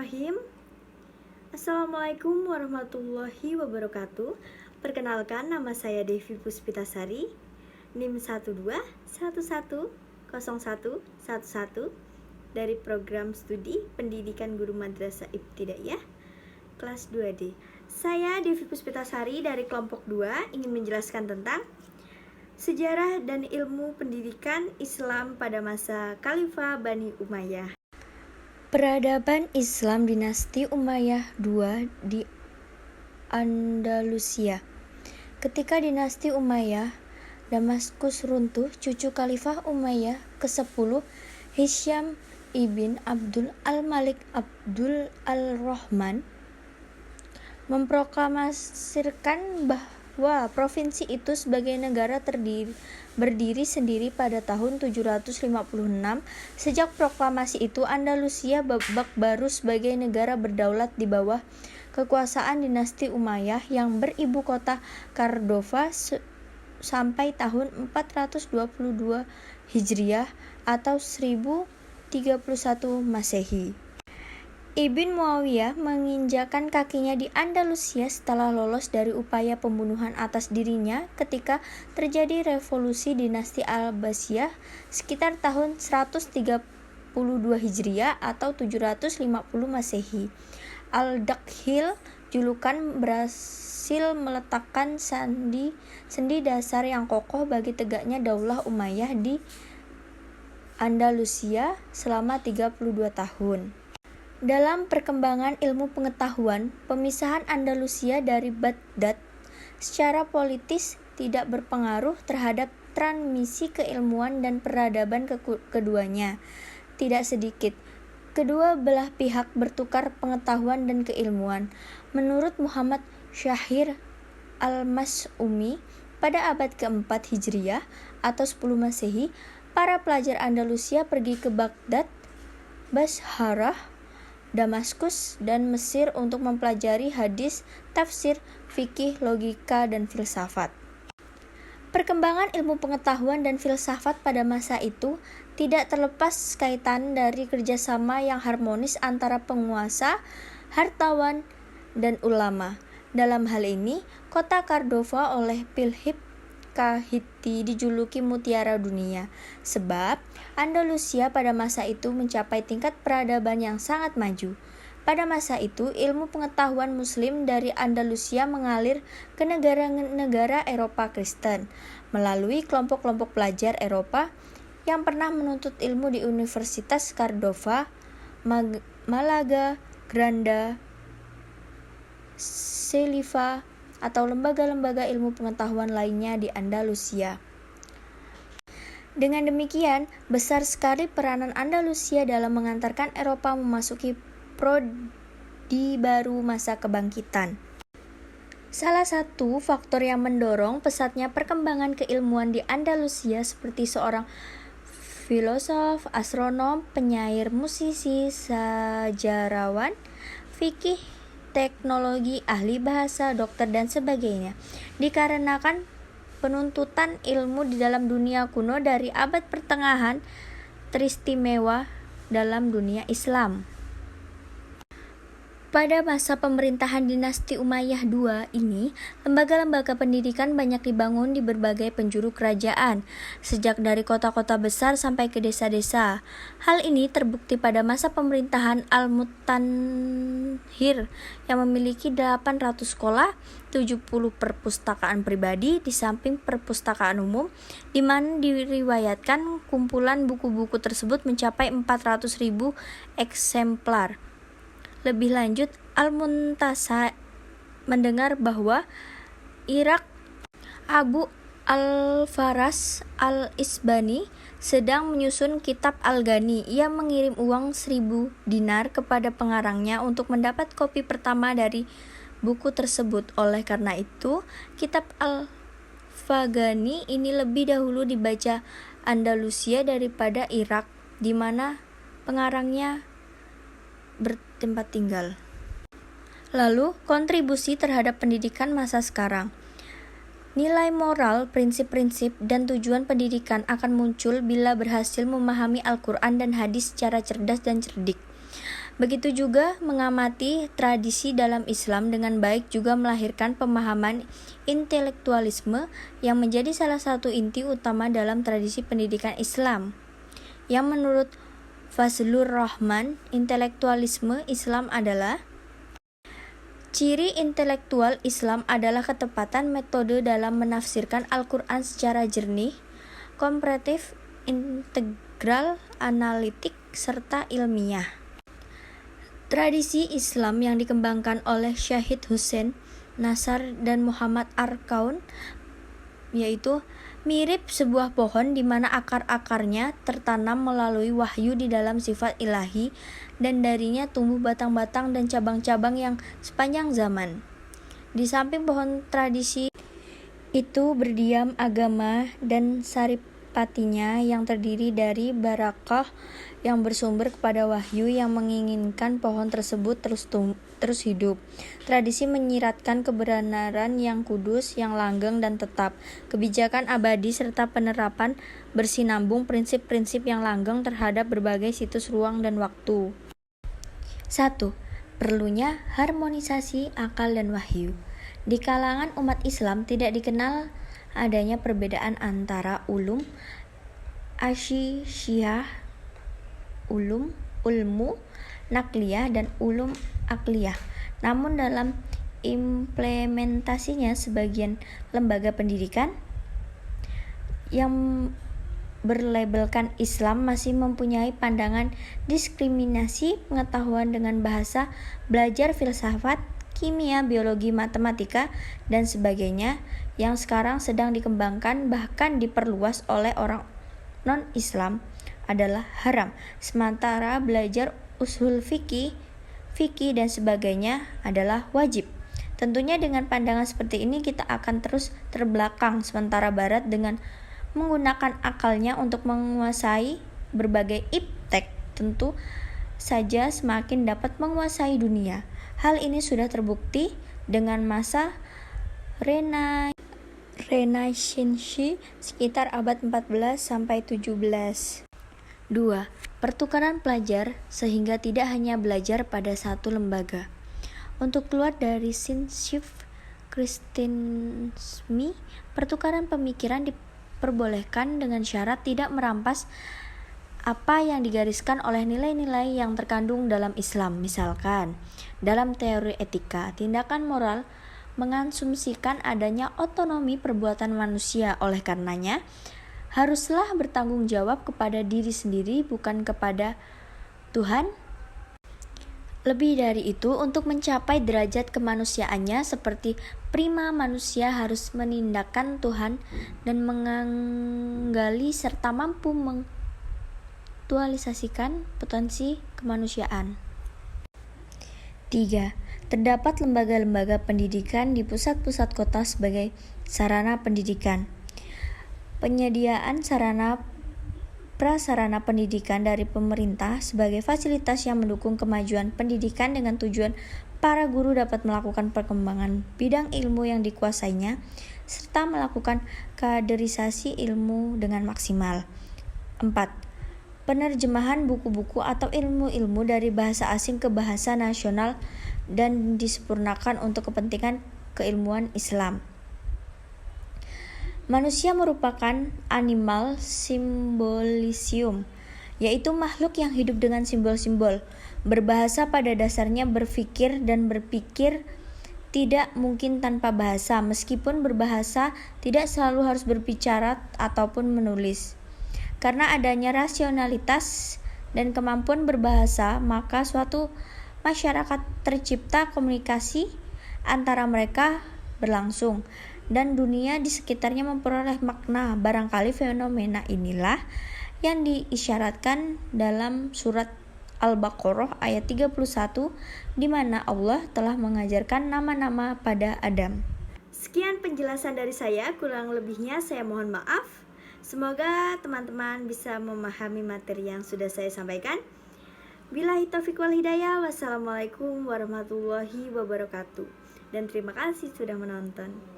Bismillahirrahmanirrahim. Assalamualaikum warahmatullahi wabarakatuh. Perkenalkan, nama saya Devi Puspitasari, NIM 12110111 dari program studi Pendidikan Guru Madrasah Ibtidaiyah kelas 2D. Saya Devi Puspitasari dari kelompok 2 ingin menjelaskan tentang sejarah dan ilmu pendidikan Islam pada masa Khalifah Bani Umayyah. Peradaban Islam dinasti Umayyah II di Andalusia. Ketika dinasti Umayyah Damaskus runtuh, cucu Khalifah Umayyah ke-10 Hisham ibn Abdul al-Malik Abdul al-Rahman memproklamasikan bahwa provinsi itu sebagai negara berdiri sendiri pada tahun 756. Sejak proklamasi itu, Andalusia babak baru sebagai negara berdaulat di bawah kekuasaan dinasti Umayyah yang beribu kota Cordova sampai tahun 422 Hijriah atau 1031 Masehi. Ibn Muawiyah menginjakan kakinya di Andalusia setelah lolos dari upaya pembunuhan atas dirinya ketika terjadi revolusi dinasti Abbasiyah sekitar tahun 132 Hijriah atau 750 Masehi. Al-Dakhil julukan berhasil meletakkan sendi dasar yang kokoh bagi tegaknya Daulah Umayyah di Andalusia selama 32 tahun. Dalam perkembangan ilmu pengetahuan, pemisahan Andalusia dari Baghdad secara politis tidak berpengaruh terhadap transmisi keilmuan dan peradaban keduanya. Tidak sedikit, kedua belah pihak bertukar pengetahuan dan keilmuan. Menurut Muhammad Syahir Al-Mas'umi, pada abad keempat Hijriah atau 10 Masehi, para pelajar Andalusia pergi ke Baghdad, Basharah, Damaskus, dan Mesir untuk mempelajari hadis, tafsir, fikih, logika, dan filsafat. Perkembangan ilmu pengetahuan dan filsafat pada masa itu tidak terlepas kaitan dari kerjasama yang harmonis antara penguasa, hartawan, dan ulama. Dalam hal ini, kota Cordova oleh Philip Kahiti dijuluki Mutiara Dunia, sebab Andalusia pada masa itu mencapai tingkat peradaban yang sangat maju. Pada masa itu, ilmu pengetahuan Muslim dari Andalusia mengalir ke negara-negara Eropa Kristen melalui kelompok-kelompok pelajar Eropa yang pernah menuntut ilmu di Universitas Cordova, Malaga, Granada, Sevilla, atau lembaga-lembaga ilmu pengetahuan lainnya di Andalusia. Dengan demikian, besar sekali peranan Andalusia dalam mengantarkan Eropa memasuki prodi baru masa kebangkitan. Salah satu faktor yang mendorong pesatnya perkembangan keilmuan di Andalusia seperti seorang filosof, astronom, penyair, musisi, sejarawan, fikih, teknologi, ahli bahasa, dokter, dan sebagainya, dikarenakan penuntutan ilmu di dalam dunia kuno dari abad pertengahan teristimewa dalam dunia Islam. Pada masa pemerintahan dinasti Umayyah II ini, lembaga-lembaga pendidikan banyak dibangun di berbagai penjuru kerajaan, sejak dari kota-kota besar sampai ke desa-desa. Hal ini terbukti pada masa pemerintahan Al-Mutanhir yang memiliki 800 sekolah, 70 perpustakaan pribadi, di samping perpustakaan umum, di mana diriwayatkan kumpulan buku-buku tersebut mencapai 400.000 eksemplar. Lebih lanjut, Al-Muntasa mendengar bahwa Irak Abu Al-Faras Al-Isbani sedang menyusun kitab Al-Ghani. Ia mengirim uang 1.000 dinar kepada pengarangnya untuk mendapat kopi pertama dari buku tersebut. Oleh karena itu, kitab Al-Faghani ini lebih dahulu dibaca Andalusia daripada Irak, di mana pengarangnya bertempat tinggal. Lalu, kontribusi terhadap pendidikan masa sekarang. Nilai moral, prinsip-prinsip, dan tujuan pendidikan akan muncul bila berhasil memahami Al-Quran dan hadis secara cerdas dan cerdik. Begitu juga mengamati tradisi dalam Islam dengan baik juga melahirkan pemahaman intelektualisme yang menjadi salah satu inti utama dalam tradisi pendidikan Islam. Yang menurut Fazlur Rahman, intelektualisme Islam adalah ciri intelektual Islam adalah ketepatan metode dalam menafsirkan Al-Quran secara jernih, komparatif, integral, analitik, serta ilmiah. Tradisi Islam yang dikembangkan oleh Syahid Hussein Nasar dan Muhammad Arkaun yaitu mirip sebuah pohon di mana akar-akarnya tertanam melalui wahyu di dalam sifat ilahi dan darinya tumbuh batang-batang dan cabang-cabang yang sepanjang zaman. Di samping pohon tradisi itu berdiam agama dan saripatinya yang terdiri dari barakah yang bersumber kepada wahyu yang menginginkan pohon tersebut terus hidup. Tradisi menyiratkan kebenaran yang kudus, yang langgeng dan tetap, kebijakan abadi serta penerapan bersinambung prinsip-prinsip yang langgeng terhadap berbagai situs ruang dan waktu. 1. Perlunya harmonisasi akal dan wahyu. Di kalangan umat Islam tidak dikenal adanya perbedaan antara ulum asyiyah, ulmu nakliyah dan ulum akliyah. Namun dalam implementasinya sebagian lembaga pendidikan yang berlabelkan Islam masih mempunyai pandangan diskriminasi pengetahuan dengan bahasa, belajar filsafat, kimia, biologi, matematika, dan sebagainya yang sekarang sedang dikembangkan bahkan diperluas oleh orang non-Islam adalah haram, sementara belajar usul fikih dan sebagainya adalah wajib. Tentunya dengan pandangan seperti ini kita akan terus terbelakang, sementara Barat dengan menggunakan akalnya untuk menguasai berbagai iptek tentu saja semakin dapat menguasai dunia. Hal ini sudah terbukti dengan masa Renaissance sekitar abad 14 sampai 17. 2. Pertukaran pelajar sehingga tidak hanya belajar pada satu lembaga. Untuk keluar dari sinshift Kristenisme, pertukaran pemikiran diperbolehkan dengan syarat tidak merampas apa yang digariskan oleh nilai-nilai yang terkandung dalam Islam. Misalkan, dalam teori etika, tindakan moral mengasumsikan adanya otonomi perbuatan manusia, oleh karenanya haruslah bertanggung jawab kepada diri sendiri bukan kepada Tuhan. Lebih dari itu, untuk mencapai derajat kemanusiaannya seperti prima manusia harus menindakkan Tuhan dan menggali serta mampu mengaktualisasikan potensi kemanusiaan. 3. Terdapat lembaga-lembaga pendidikan di pusat-pusat kota sebagai sarana pendidikan. Penyediaan sarana prasarana pendidikan dari pemerintah sebagai fasilitas yang mendukung kemajuan pendidikan dengan tujuan para guru dapat melakukan perkembangan bidang ilmu yang dikuasainya serta melakukan kaderisasi ilmu dengan maksimal. 4. Penerjemahan buku-buku atau ilmu-ilmu dari bahasa asing ke bahasa nasional dan disempurnakan untuk kepentingan keilmuan Islam. Manusia merupakan animal symbolisium, yaitu makhluk yang hidup dengan simbol-simbol. Berbahasa pada dasarnya berpikir dan berpikir tidak mungkin tanpa bahasa, meskipun berbahasa tidak selalu harus berbicara ataupun menulis. Karena adanya rasionalitas dan kemampuan berbahasa, maka suatu masyarakat tercipta komunikasi antara mereka berlangsung dan dunia di sekitarnya memperoleh makna. Barangkali fenomena inilah yang diisyaratkan dalam surat Al-Baqarah ayat 31 di mana Allah telah mengajarkan nama-nama pada Adam. Sekian penjelasan dari saya, kurang lebihnya saya mohon maaf. Semoga teman-teman bisa memahami materi yang sudah saya sampaikan. Billahi taufiq wal hidayah. Wassalamualaikum warahmatullahi wabarakatuh. Dan terima kasih sudah menonton.